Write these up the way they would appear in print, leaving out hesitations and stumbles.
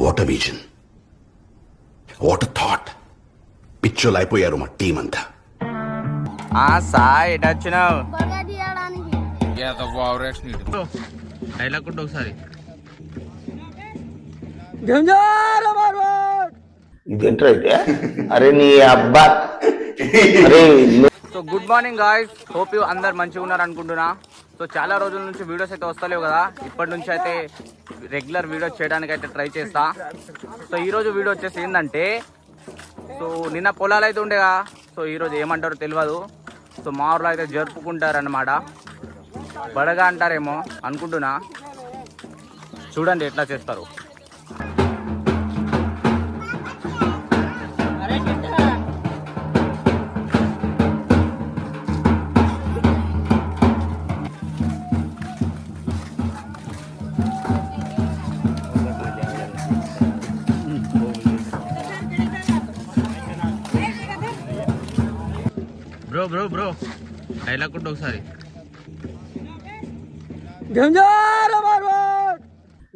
What a vision, what a thought. పిచ్చోలు అయిపోయారు మా టీం అంతా. సాయి ఎటు వచ్చినావు? డైలాగ్ కూడా ఒకసారి. ఇదేంట్రా అయితే? అరే నీ అబ్బా. అరే so good morning guys, hope you అందరు మంచిగా ఉన్నారు అనుకుంటున్నా. సో చాలా రోజుల నుంచి వీడియోస్ అయితే వస్తలేవు కదా, ఇప్పటి నుంచి అయితే రెగ్యులర్ వీడియోస్ చేయడానికి అయితే ట్రై చేస్తా. సో ఈరోజు వీడియో వచ్చేసి ఏంటంటే, సో నిన్న పొలాలు అయితే ఉండేగా, సో ఈరోజు ఏమంటారో తెలియదు. సో మా ఊర్లో అయితే జరుపుకుంటారన్నమాట. బడగా అంటారేమో అనుకుంటున్నా, చూడండి ఎట్లా చేస్తారు. బ్రో బ్రో బ్రో డైలాగ్ కూడా ఒకసారి.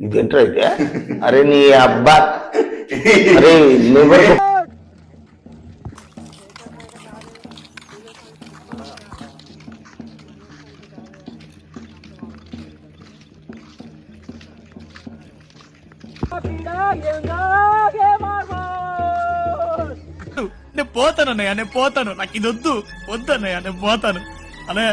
ఇదేంట్రా అయితే? అరే నీ అబ్బా. అరే నువ్వు నేను పోతాను అన్నయ్య, నేను పోతాను, నాకు ఇది వద్దు వద్దు అన్నయ్య, నేను పోతాను అన్నయ్య.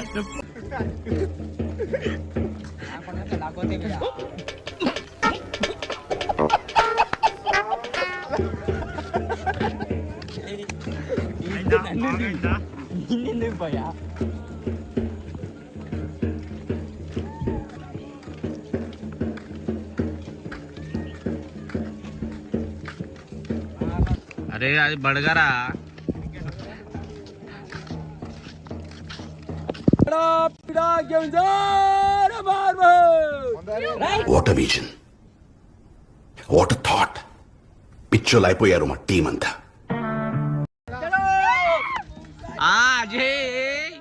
అరే అది బడగారా. What a vision, what a thought. పిచ్చోలు అయిపోయారు మా టీం అంతా. అజయ్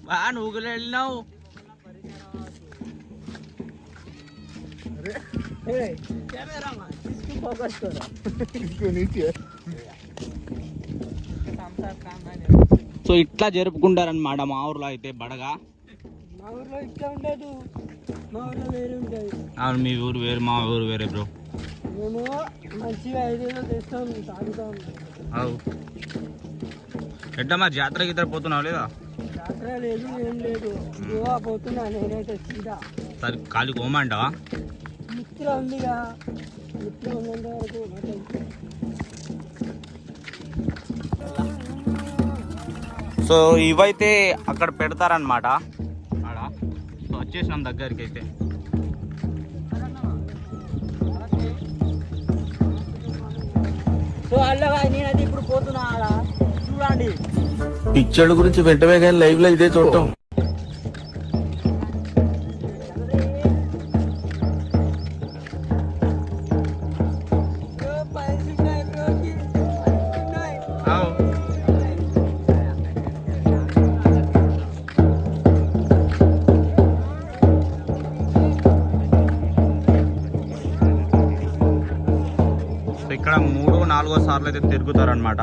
బాగా నువ్వు వెళ్ళినావు. సో ఇట్లా జరుపుకుంటారనమాట మా ఊర్లో అయితే బడగా. అవును, మీ ఊరు వేరు మా ఊరు వేరే బ్రో. అవు ఎట్లా మరి జాతర గిద్దరు పోతున్నావు లేదా? సరే ఖాళీ కోమంటావా? సో ఇవైతే అక్కడ పెడతారనమాట ఆడ. సో వచ్చేసినాం దగ్గరికి అయితే. సో అల్లగా నేనైతే ఇప్పుడు పోతున్నా ఆడ, చూడండి. పిక్చర్ల గురించి వెంటనే కానీ లైవ్ లో ఇదే చూడటం. ఇక్కడ 3-4 సార్లు అయితే తిరుగుతారనమాట.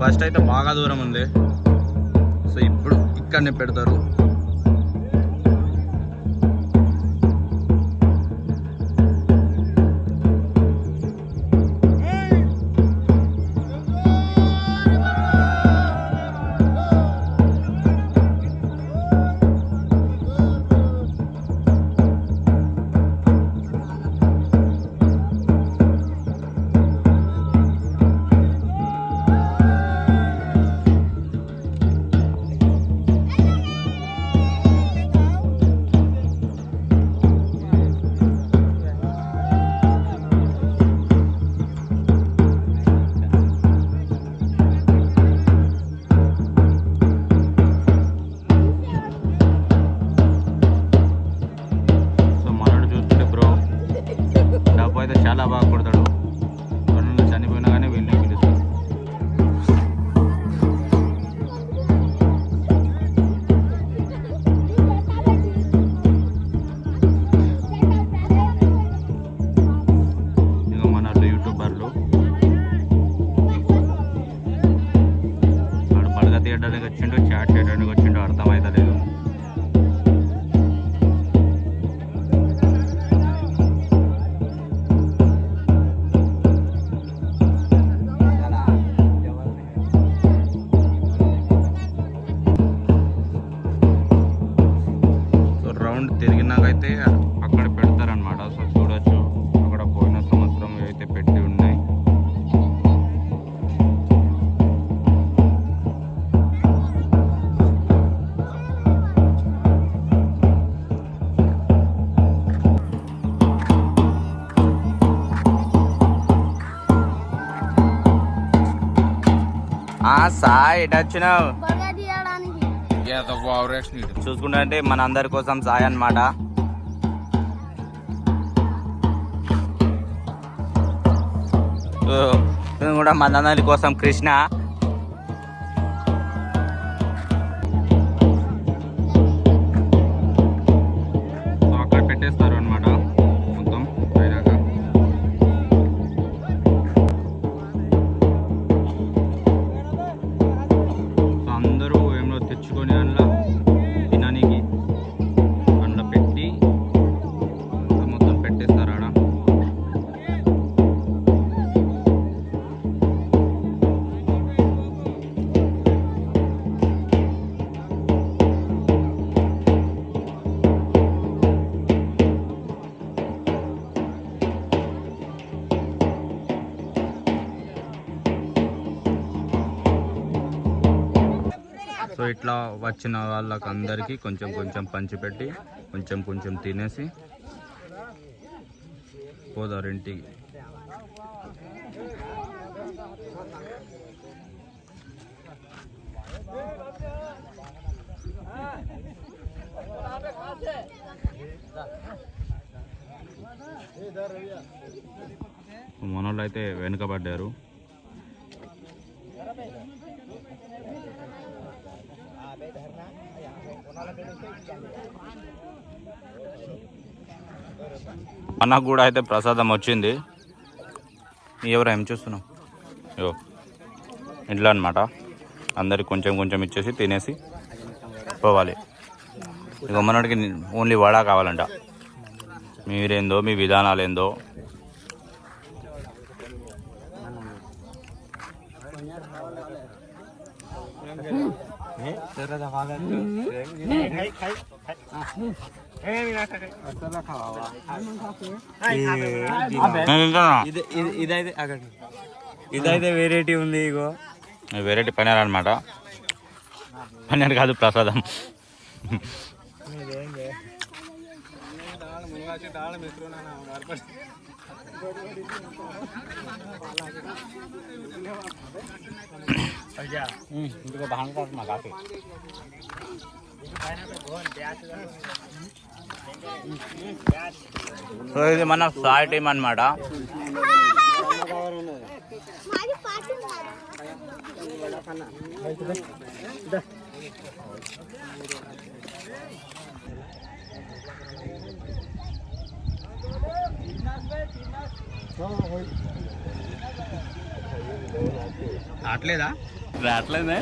ఫస్ట్ అయితే బాగా దూరం ఉంది, సో ఇప్పుడు ఇక్కడనే పెడతారు. చాట్ చేయడానికి వచ్చిండో అర్థమైతలేదు. సో రౌండ్ తిరిగినాకైతే అక్కడ పెడతారనమాట. సో చూడొచ్చు అక్కడ పోయిన సంవత్సరం అయితే పెట్టి ఉన్నాయి. సాయి ఎటు వచ్చినావు? చూసుకుంటా అంటే మన అందరి కోసం సాయి అన్నమాట. కూడా మన అందరి కోసం కృష్ణ. అక్కడ పెట్టేస్తారు అనమాట మొత్తం అయినాక. అందరూ ఏమో తెచ్చుకొని అందులో తినడానికి అందులో పెట్టి మొత్తం పెట్టేస్తారు ఆడ. సో ఇట్లా వచ్చిన వాళ్ళకి అందరికీ కొంచెం కొంచెం పంచిపెట్టి కొంచెం కొంచెం తినేసి పోదారు ఇంటికి. మనోళ్ళు అయితే వెనుకబడ్డారు. మనకు కూడా అయితే ప్రసాదం వచ్చింది. ఎవరు ఏం చూస్తున్నాం యో ఇంట్లో అనమాట. అందరికి కొంచెం కొంచెం ఇచ్చేసి తినేసి పోవాలి. ఇక మనోడికి ఓన్లీ వడ కావాలంట. మీరేందో మీ విధానాలు ఏందో. ఇదైతే వెరైటీ ఉంది. ఇగో వెరైటీ పన్నీర్ అనమాట. పన్నీర్ కాదు ప్రసాదం. సో ఇది మన సాయి టీం అనమాట. రావట్లేదా? రావట్లేదే.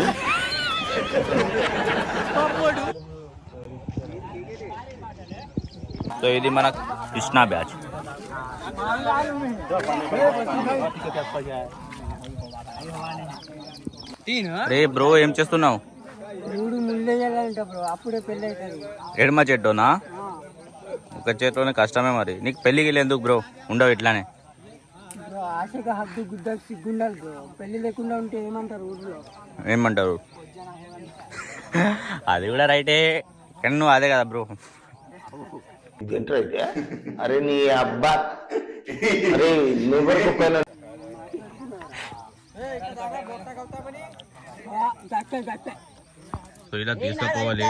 సో ఇది మన కృష్ణా బ్యాచ్. రే బ్రో ఏం చేస్తున్నావు? ఎడమ చెట్టునా? ఒక చేతిలోనే కష్టమే మరి. నీకు పెళ్ళికి ఎందుకు బ్రో? ఉండవు ఇట్లానే. ఏమంటారు? అది కూడా రైటే కానీ నువ్వు అదే కదా బ్రో. అరే నీ అబ్బా అరే సో ఇలా తీసుకుపోవాలి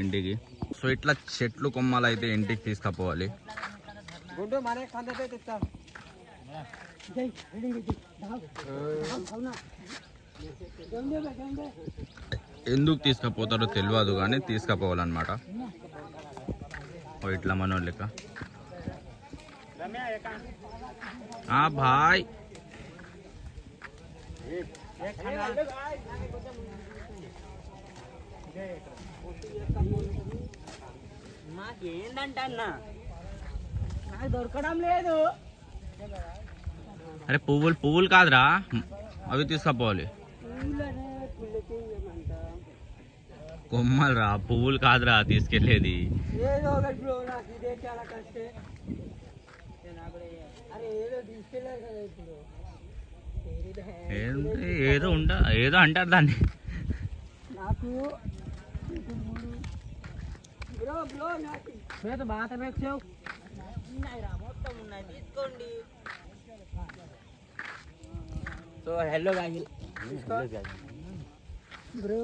ఇంటికి. సో ఇట్లా చెట్లు కొమ్మలు అయితే ఇంటికి తీసుకుపోవాలి. ఎందుకు తీసుకుపోతారో తెలియదు కానీ తీసుకుపోవాలన్నమాట. ఇట్లా మనోళ్ళు లెక్క. భాయ్ ఏంటంటే అన్న నాకు దొరకడం లేదు. అరే పువ్వులు కాదురా, అవి తీసుకపోవాలి. కొమ్మలు రా, పువ్వులు కాదురా తీసుకెళ్ళేది. ఏదో ఒకటి బ్రో, నాకు ఇదే చాలా కష్టం. అరే ఏదో తీసుకెళ్ళారు కదా ఇప్పుడు. ఏదో అంటారు దాన్ని. నాకు బ్రో బ్రో నాకు బాగా మెచ్చావు. మొత్తం ఉన్నాయి, తీసుకోండి. సో హెల్లో గాగిల్ బ్రో,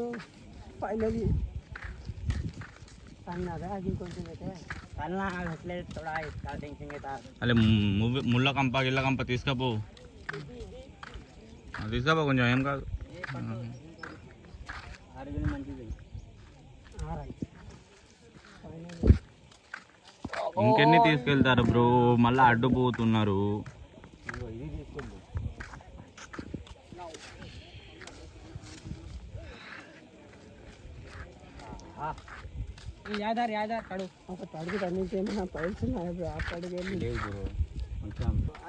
ఫైనली अन्नादा अजून कोणते येते अन्ना घातले थोडा इतका टेन्शन घेतात. అరే ముళ్ళ కంప గిళ్ళ కంప తీసుకపో, తీసుకోపో కొంచెం, ఏం కాదు. అరగిన మంచిది. ఇంకెన్ని తీసుకెళ్తారు బ్రో, మళ్ళీ అడ్డుపోతున్నారు. ఇది తీసుకోండి. యాదార్ కడు ఒక తడుగు తగ్గించి ఏమైనా పైల్స్ ఉన్నాయి బ్రో, ఆ తడుగు లేదు బ్రో.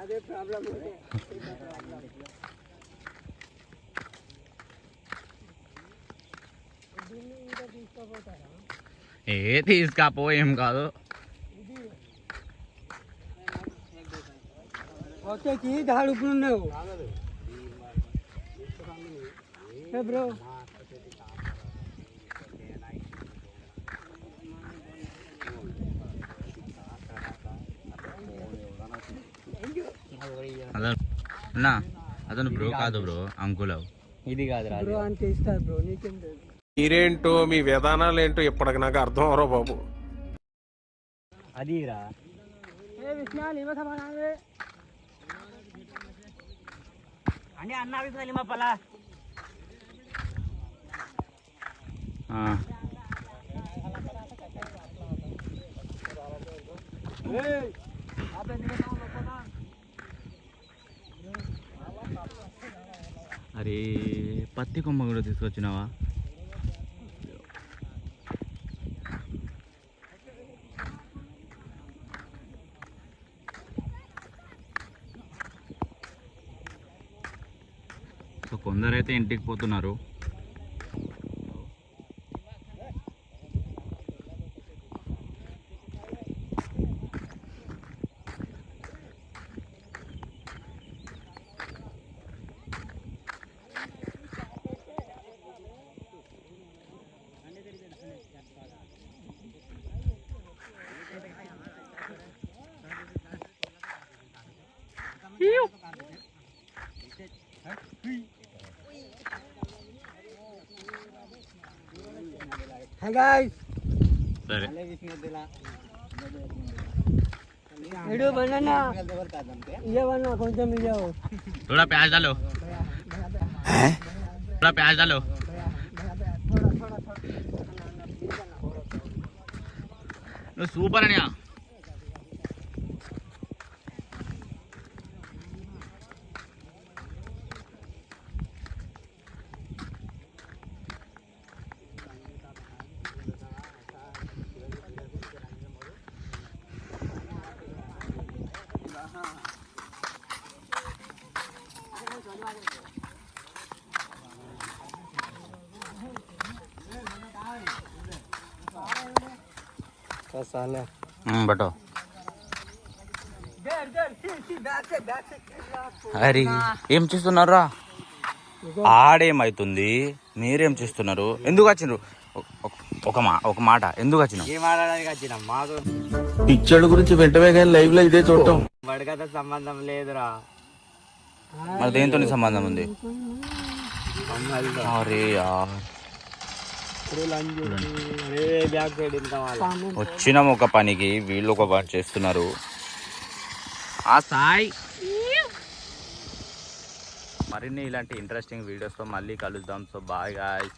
అదే ప్రాబ్లం. తీసుకపో, ఏం కాదు. వచ్చేకి దాడు ఉన్నావు బ్రో. అన్నా అతను బ్రో కాదు బ్రో, అంకుల్. ఇది కాదు బ్రో అంటే ఇస్తారు బ్రో, నీకేం లేదు. మీరేంటో మీ విధానాలు ఏంటో ఇప్పటికి నాకు అర్థం అవరో బాబు. అది రా ఏ విషయాలు ఇవ్వ సమానాలే అని అన్నా విషయాలు మా పలా. అరే పత్తి కొమ్మ కూడా తీసుకొచ్చినావా? సో కొందరైతే ఇంటికి పోతున్నారు. हाय गाइस, సరే वीडियो बनाना ये बना कौन सा मिल जाओ. थोड़ा प्याज डालो, थोड़ा प्याज डालो. సూపర్ అనియా. బటో అరే ఏం చేస్తున్నారా? ఆడేమైతుంది, మీరేం చేస్తున్నారు? ఎందుకు వచ్చిండ్రు? ఒక మాట, ఎందుకు వచ్చినావు? ఏం ఆడడానికి వచ్చినాం? మాకు పిచ్చోడు గురించి వెంటనే కానీ లైవ్ లో ఇదే చూడటం. బడికత సంబంధం లేదురా. మరి దేంతో సంబంధం ఉంది? అరే యార్, వచ్చినాం ఒక పనికి, వీళ్ళు ఒక పని చేస్తున్నారు. ఆ సాయి మరిన్ని ఇలాంటి ఇంట్రెస్టింగ్ వీడియోస్తో మళ్ళీ కలుద్దాం. So bye guys.